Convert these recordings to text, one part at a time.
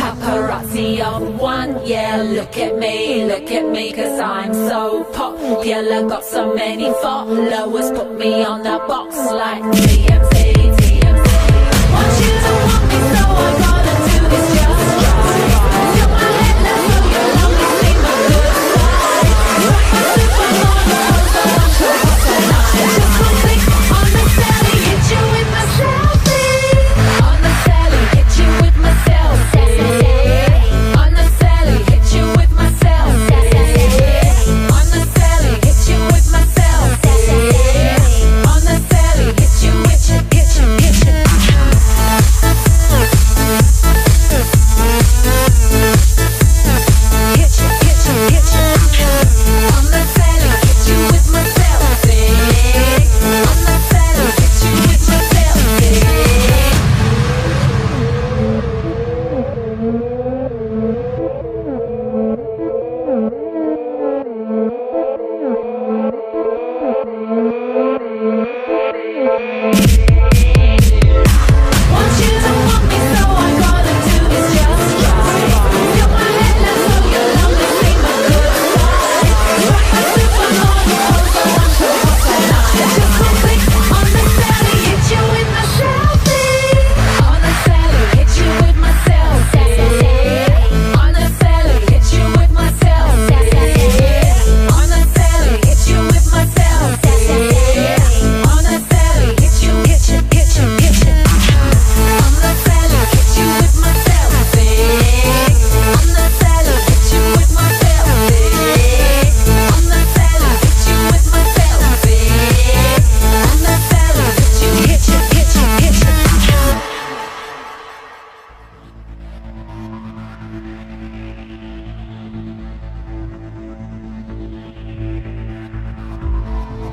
paparazzi of one. Yeah, look at me, cause I'm so popular. Got so many followers, put me on the box like TMZ. Want you to want me, so I gotta do this just right. Fill my head, let's go, you'll only see my good side. My supermodel pose, I want to watch tonight. Just one click on the celly, hit you with my selfie. On the celly, hit you with my selfie. On the celly, hit you with my selfie. On the celly, hit you with my selfie. On the celly, hit you with your, hit you, hit you.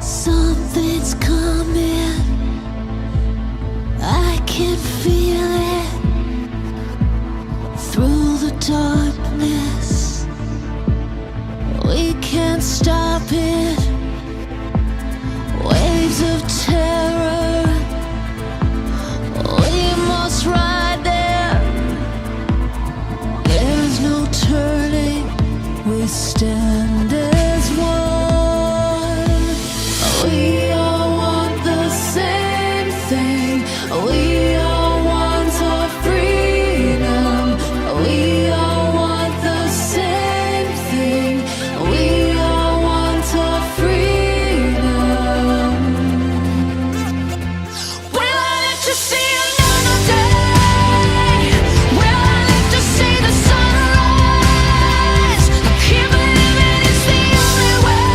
Something's coming, I can feel it through the darkness. We can't stop it. Waves of terror, we must ride them. There's no turning, we stand as one. We all want the same thing. We all want our freedom. We all want the same thing. We all want our freedom. Will I live to see another day? Will I live to see the sunrise? I keep believing it's the only way.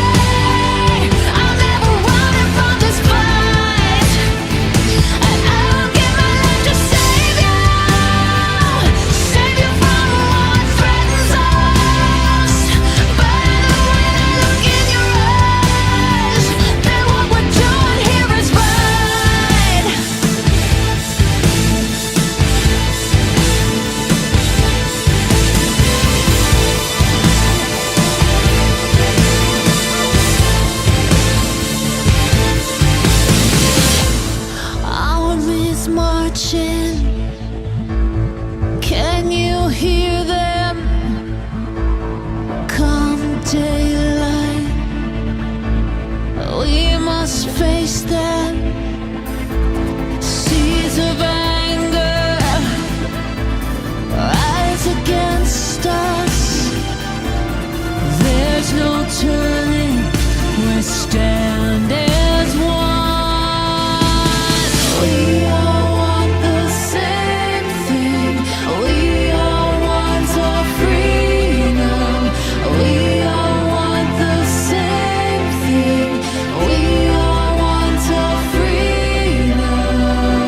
I'll never run from this fight, and I will give my life to save you from what threatens us. But the way I look in your eyes, that what we're doing here is right. Our army's marching. Can you hear them? Come daylight, we must face them. Seas of anger rise against us. There's no turning, we stand as one. We all want the same thing. We all want our freedom. We all want the same thing. We all want our freedom.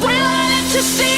Will I live to see